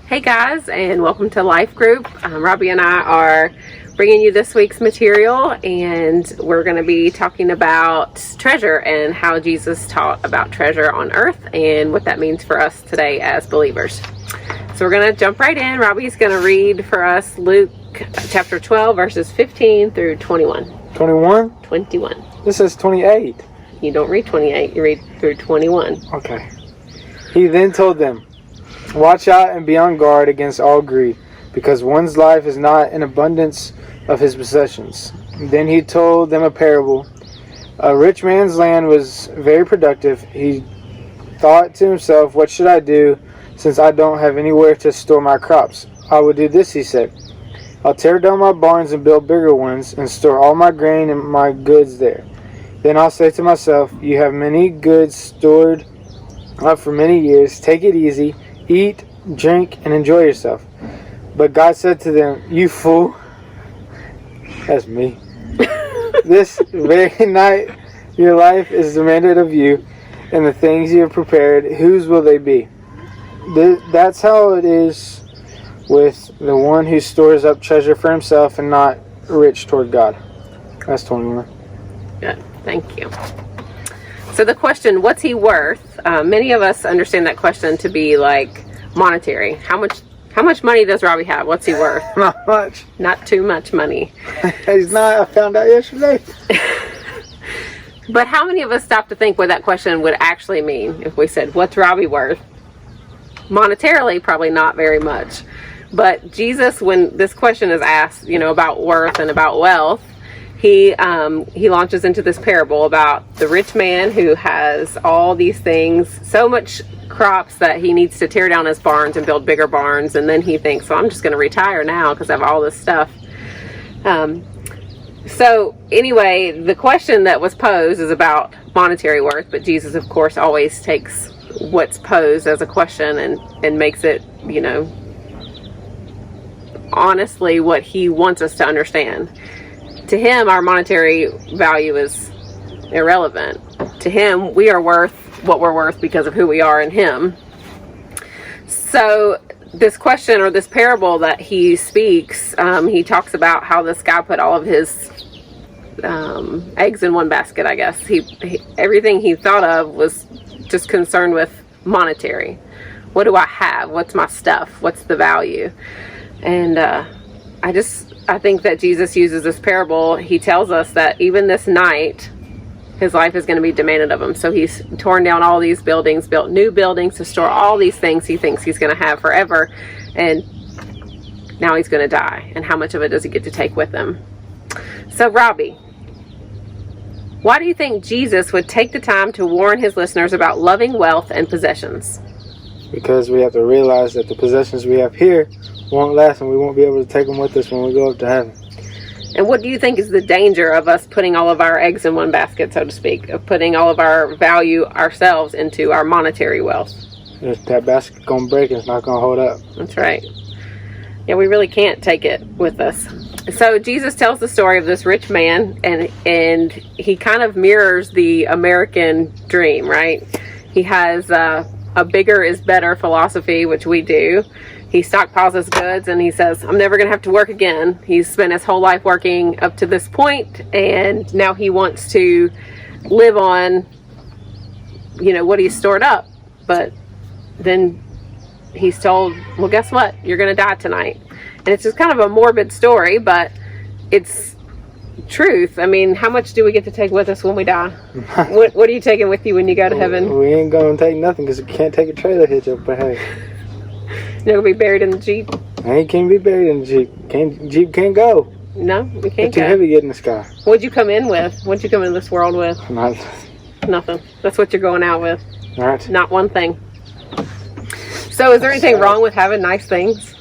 Hey guys, and welcome to Life Group. Robbie and I are bringing you this week's material, and we're going to be talking about treasure and how Jesus taught about treasure on earth and what that means for us today as believers. So we're going to jump right in. Robbie's going to read for us Luke chapter 12 verses 15 through 21. 21? 21. This says 28. You don't read 28, you read through 21. Okay. He then told them, "Watch out and be on guard against all greed, because one's life is not in abundance of his possessions." Then he told them a parable. A rich man's land was very productive. He thought to himself, "What should I do, since I don't have anywhere to store my crops? I will do this," he said. "I'll tear down my barns and build bigger ones, and store all my grain and my goods there. Then I'll say to myself, you have many goods stored up for many years. Take it easy. Eat, drink, and enjoy yourself." But God said to them, "You fool," that's me, "this very night your life is demanded of you, and the things you have prepared, whose will they be?" That's how it is with the one who stores up treasure for himself and not rich toward God. That's 21. Good, thank you. So the question, what's he worth? Many of us understand that question to be like monetary. How much money does Robbie have? What's he worth? Not much. Not too much money. He's not. I found out yesterday. But how many of us stop to think what that question would actually mean if we said, what's Robbie worth? Monetarily, probably not very much. But Jesus, when this question is asked, about worth and about wealth, he launches into this parable about the rich man who has all these things, so much crops that he needs to tear down his barns and build bigger barns, and then he thinks, well, I'm just going to retire now because I have all this stuff. So anyway, the question that was posed is about monetary worth, but Jesus, of course, always takes what's posed as a question and makes it, honestly what he wants us to understand. To him, our monetary value is irrelevant. To him, we are worth what we're worth because of who we are in him. So this question, or this parable that he speaks, he talks about how this guy put all of his eggs in one basket, I guess. Everything he thought of was just concerned with monetary. What do I have? What's my stuff? What's the value? And I think that Jesus uses this parable. He tells us that even this night, his life is going to be demanded of him. So he's torn down all these buildings, built new buildings to store all these things he thinks he's going to have forever. And now he's going to die. And how much of it does he get to take with him? So Robbie, why do you think Jesus would take the time to warn his listeners about loving wealth and possessions? Because we have to realize that the possessions we have here won't last, and we won't be able to take them with us when we go up to heaven. And what do you think is the danger of us putting all of our eggs in one basket, so to speak, of putting all of our value ourselves into our monetary wealth? If that basket's going to break, it's not going to hold up. That's right. Yeah, we really can't take it with us. So Jesus tells the story of this rich man, and he kind of mirrors the American dream, right? He has a bigger is better philosophy, which we do. He stockpiles his goods and he says, I'm never going to have to work again. He's spent his whole life working up to this point, and now he wants to live on, what he's stored up. But then he's told, well, guess what? You're going to die tonight. And it's just kind of a morbid story, but it's truth. I mean, how much do we get to take with us when we die? What are you taking with you when you go to heaven? We ain't going to take nothing because we can't take a trailer hitch up, but hey. You're going to be buried in the Jeep? I can't be buried in the Jeep. Jeep can't go. No, we can't it's too heavy to get in the sky. What'd you come in with? What'd you come in this world with? Nothing. That's what you're going out with. All right. Not one thing. So is there anything wrong with having nice things?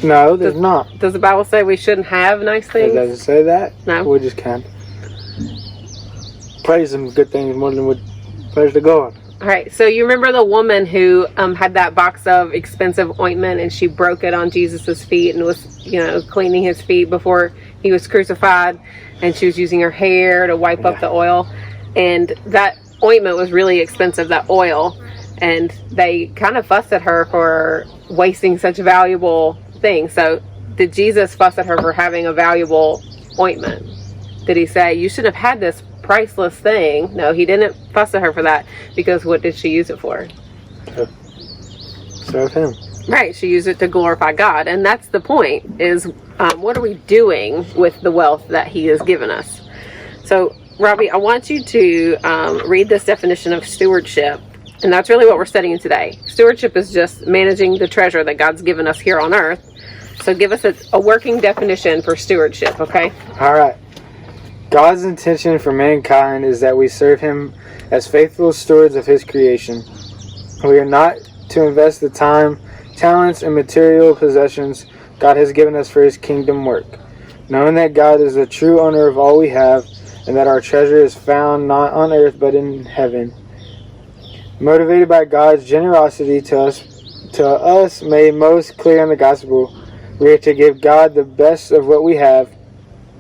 No, there's not. Does the Bible say we shouldn't have nice things? It doesn't say that. No. We just can't praise them good things more than we praise the God. All right, so you remember the woman who had that box of expensive ointment, and she broke it on Jesus's feet and was, cleaning his feet before he was crucified, and she was using her hair to wipe up the oil, and that ointment was really expensive, that oil, And they kind of fussed at her for wasting such valuable things. So did Jesus fuss at her for having a valuable ointment? Did he say, you shouldn't have had this priceless thing? No, he didn't fuss at her for that, because what did she use it for? Serve him. Right, she used it to glorify God. And that's the point, is what are we doing with the wealth that he has given us? So, Robbie, I want you to read this definition of stewardship. And that's really what we're studying today. Stewardship is just managing the treasure that God's given us here on earth. So give us a working definition for stewardship, okay? All right. God's intention for mankind is that we serve him as faithful stewards of his creation. We are not to invest the time, talents, and material possessions God has given us for his kingdom work, knowing that God is the true owner of all we have, and that our treasure is found not on earth but in heaven. Motivated by God's generosity to us made most clear in the gospel, we are to give God the best of what we have,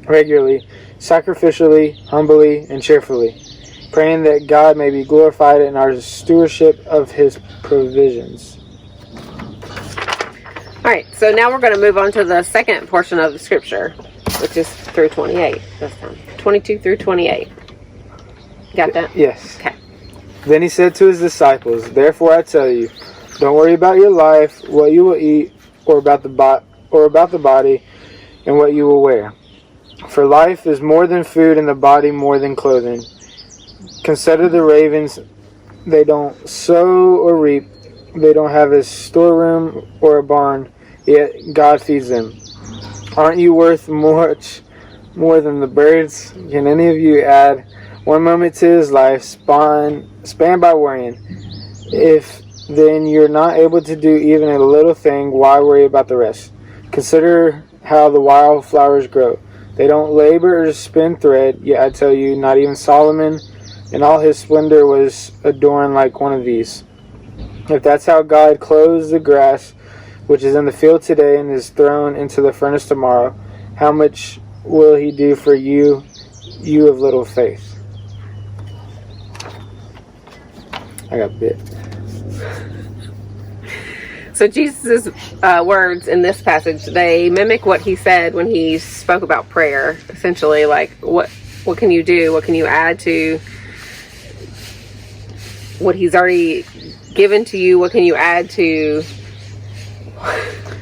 regularly, sacrificially, humbly, and cheerfully, praying that God may be glorified in our stewardship of his provisions. Alright, so now we're going to move on to the second portion of the scripture, which is through 28 this time. 22 through 28. Got that? Yes. Okay. Then he said to his disciples, therefore I tell you, don't worry about your life, what you will eat, or about the body, and what you will wear. For life is more than food, and the body more than clothing. Consider the ravens, they don't sow or reap, they don't have a storeroom or a barn, yet God feeds them. Aren't you worth much more than the birds? Can any of you add one moment to his life span by worrying? If then you're not able to do even a little thing, why worry about the rest? Consider how the wildflowers grow. They don't labor or spin thread, yet I tell you, not even Solomon in all his splendor was adorned like one of these. If that's how God clothes the grass, which is in the field today and is thrown into the furnace tomorrow, how much will he do for you, you of little faith? I got bit. So Jesus' words in this passage, they mimic what he said when he spoke about prayer. Essentially, like, what can you do? What can you add to what he's already given to you? What can you add to...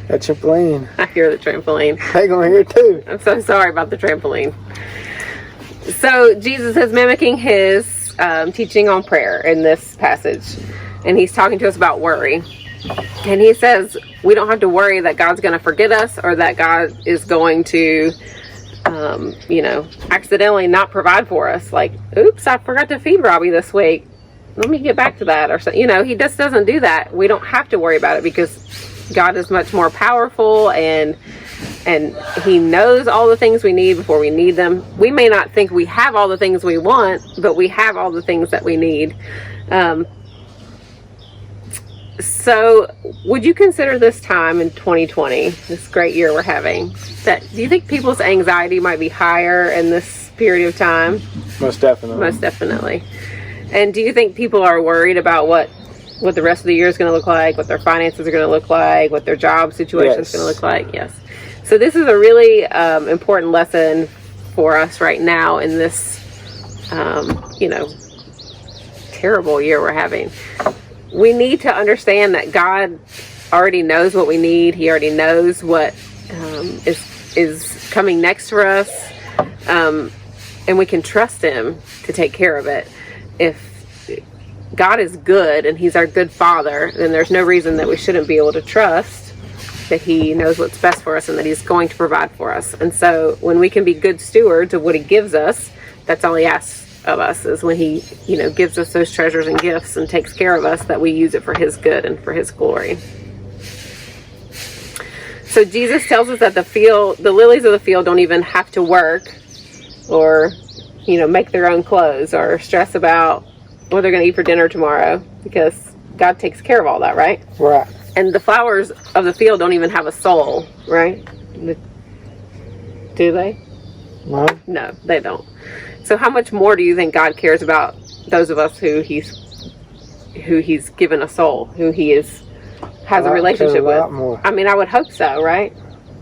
That trampoline. I hear the trampoline. They gonna hear it too. I'm so sorry about the trampoline. So Jesus is mimicking his teaching on prayer in this passage. And he's talking to us about worry. And he says we don't have to worry that God's going to forget us, or that God is going to, accidentally not provide for us. Like, oops, I forgot to feed Robbie this week. Let me get back to that. Or so, he just doesn't do that. We don't have to worry about it, because God is much more powerful, and he knows all the things we need before we need them. We may not think we have all the things we want, but we have all the things that we need. So would you consider this time in 2020, this great year we're having, do you think people's anxiety might be higher in this period of time? Most definitely. Most definitely. And do you think people are worried about what the rest of the year is going to look like, what their finances are going to look like, what their job situation is going to look like? Yes. So this is a really important lesson for us right now in this, terrible year we're having. We need to understand that God already knows what we need. He already knows what is coming next for us. And we can trust him to take care of it. If God is good and he's our good father, then there's no reason that we shouldn't be able to trust that he knows what's best for us and that he's going to provide for us. And so when we can be good stewards of what he gives us, that's all he asks of us, is when he, gives us those treasures and gifts and takes care of us, that we use it for his good and for his glory. So Jesus tells us that the lilies of the field don't even have to work or, make their own clothes or stress about what they're going to eat for dinner tomorrow, because God takes care of all that, right? Right. And the flowers of the field don't even have a soul, right? Do they? No. No, they don't. So how much more do you think God cares about those of us who he's who he's given a soul, who he has a relationship with. More. I mean, I would hope so, right?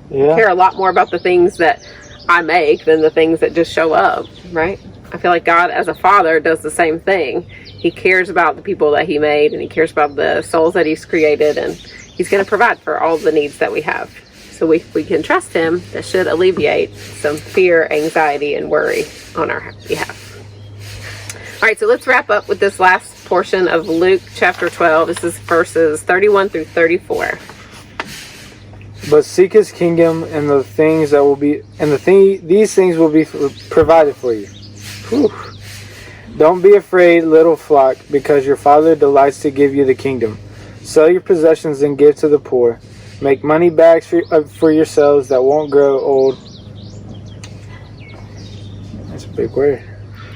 Yeah. I care a lot more about the things that I make than the things that just show up, right? I feel like God as a father does the same thing. He cares about the people that he made, and he cares about the souls that he's created, and he's going to provide for all the needs that we have. So we can trust him. That should alleviate some fear, anxiety, and worry on our behalf. All right, so let's wrap up with this last portion of Luke chapter 12. This is verses 31 through 34. But seek his kingdom, and the things that will be, and these things will be provided for you. Whew. Don't be afraid, little flock, because your Father delights to give you the kingdom. Sell your possessions and give to the poor. Make money bags for yourselves that won't grow old. That's a big word.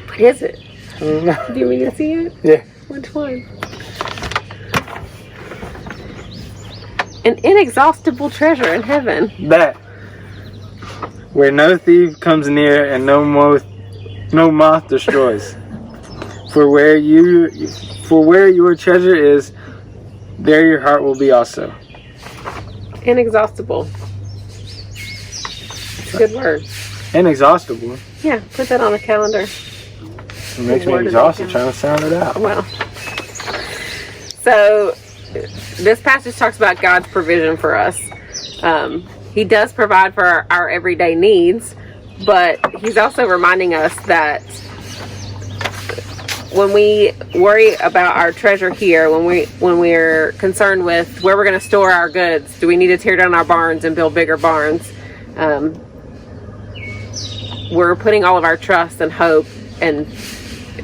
What is it? I don't know. Do you mean to see it? Yeah. Which one? An inexhaustible treasure in heaven. That. Where no thief comes near and no moth destroys. For where your treasure is, there your heart will be also. Inexhaustible. It's a good word. Inexhaustible. Yeah, put that on a calendar. It makes me exhausted trying to sound it out. Well, so this passage talks about God's provision for us. He does provide for our everyday needs, but he's also reminding us that when we worry about our treasure here, when we're concerned with where we're going to store our goods, do we need to tear down our barns and build bigger barns? We're putting all of our trust and hope and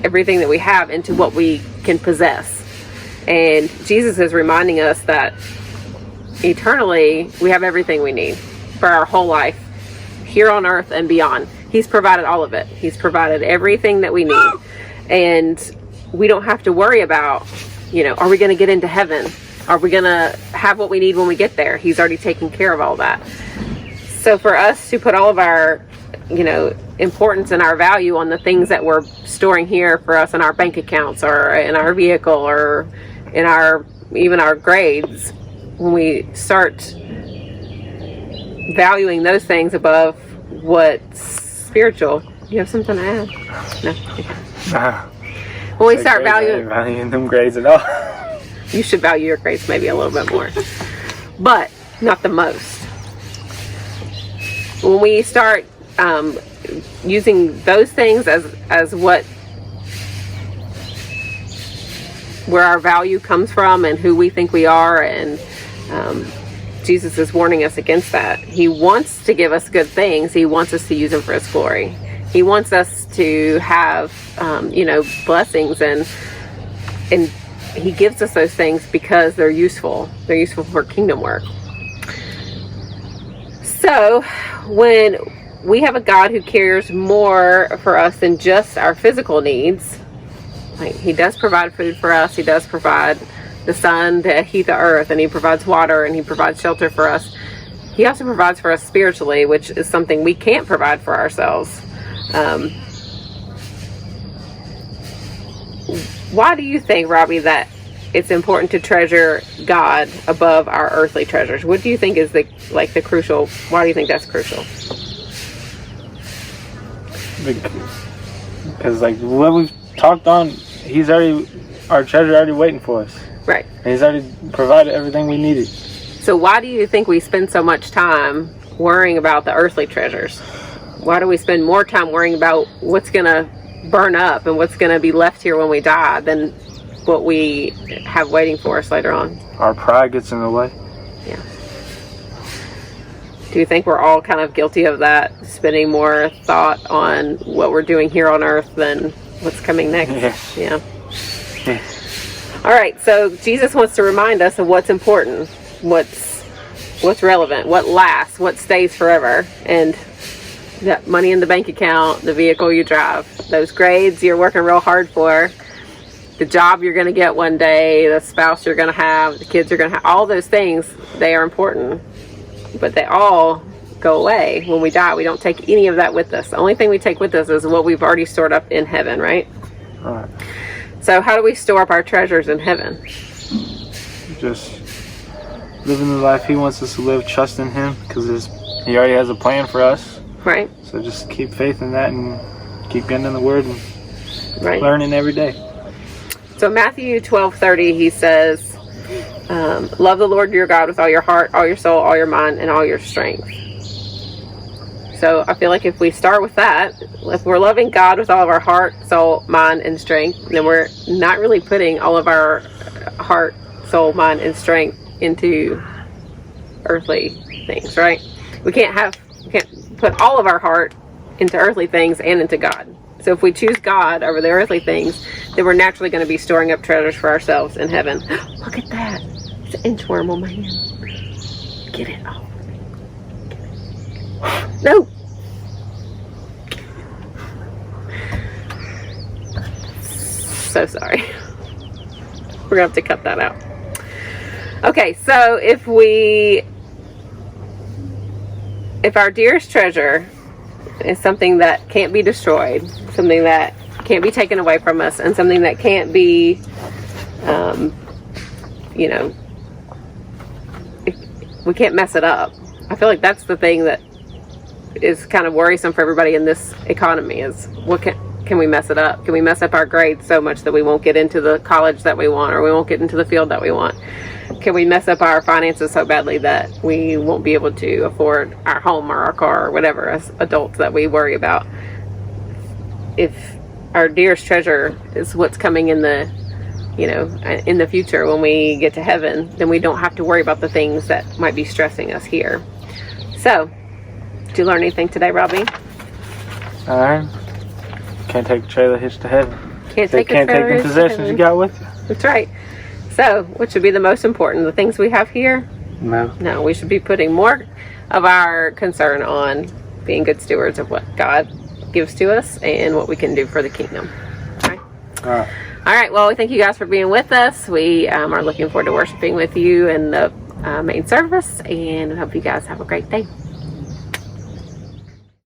everything that we have into what we can possess. And Jesus is reminding us that eternally we have everything we need for our whole life, here on earth and beyond. He's provided all of it. He's provided everything that we need. And we don't have to worry about, are we going to get into heaven? Are we going to have what we need when we get there? He's already taken care of all that. So for us to put all of our, importance and our value on the things that we're storing here for us in our bank accounts or in our vehicle or in even our grades, when we start valuing those things above what's spiritual. You have something to add? No. Okay. Nah. When we start valuing them grades at all. You should value your grades maybe a little bit more, but not the most. When we start using those things as where our value comes from and who we think we are, and Jesus is warning us against that. He wants to give us good things. He wants us to use them for his glory. He wants us to have blessings, and he gives us those things because they're useful. They're useful for kingdom work. So when we have a God who cares more for us than just our physical needs, like he does provide food for us, he does provide the sun to heat the earth, and he provides water, and he provides shelter for us. He also provides for us spiritually, which is something we can't provide for ourselves. Why do you think, Robbie, that it's important to treasure God above our earthly treasures? What do you think is the crucial? Why do you think that's crucial? Because what we've talked on, our treasure already waiting for us. Right. And he's already provided everything we needed. So why do you think we spend so much time worrying about the earthly treasures? Why do we spend more time worrying about what's going to burn up and what's going to be left here when we die than what we have waiting for us later on? Our pride gets in the way. Yeah. Do you think we're all kind of guilty of that, spending more thought on what we're doing here on earth than what's coming next? Yeah. Yeah. All right, so Jesus wants to remind us of what's important, what's relevant, what lasts, what stays forever. And that money in the bank account, the vehicle you drive, those grades you're working real hard for, the job you're going to get one day, the spouse you're going to have, the kids you're going to have, all those things, they are important. But they all go away when we die. We don't take any of that with us. The only thing we take with us is what we've already stored up in heaven, right? All right. So how do we store up our treasures in heaven? Just living the life He wants us to live, trusting Him, because He already has a plan for us. Right. So just keep faith in that and keep getting in the Word and learning every day. So Matthew 12:30, He says, love the Lord your God with all your heart, all your soul, all your mind, and all your strength. So I feel like if we start with that, if we're loving God with all of our heart, soul, mind, and strength, then we're not really putting all of our heart, soul, mind, and strength into earthly things, right? We can't put all of our heart into earthly things and into God. So if we choose God over the earthly things, then we're naturally going to be storing up treasures for ourselves in heaven. Look at that. It's an inchworm on my hand. Get it off. No. So sorry. We're going to have to cut that out. Okay, so if our dearest treasure is something that can't be destroyed, something that can't be taken away from us, and something that can't be, we can't mess it up. I feel like that's the thing that is kind of worrisome for everybody in this economy is can we mess it up? Can we mess up our grades so much that we won't get into the college that we want, or we won't get into the field that we want? Can we mess up our finances so badly that we won't be able to afford our home or our car or whatever as adults that we worry about? If our dearest treasure is what's coming in the future when we get to heaven, then we don't have to worry about the things that might be stressing us here. So, did you learn anything today, Robbie? All right. Can't take a trailer hitch to heaven. Can't take the possessions you got with you. That's right. So, what should be the most important? The things we have here? No, we should be putting more of our concern on being good stewards of what God gives to us and what we can do for the kingdom. All right. Well, we thank you guys for being with us. We are looking forward to worshiping with you in the main service, and I hope you guys have a great day.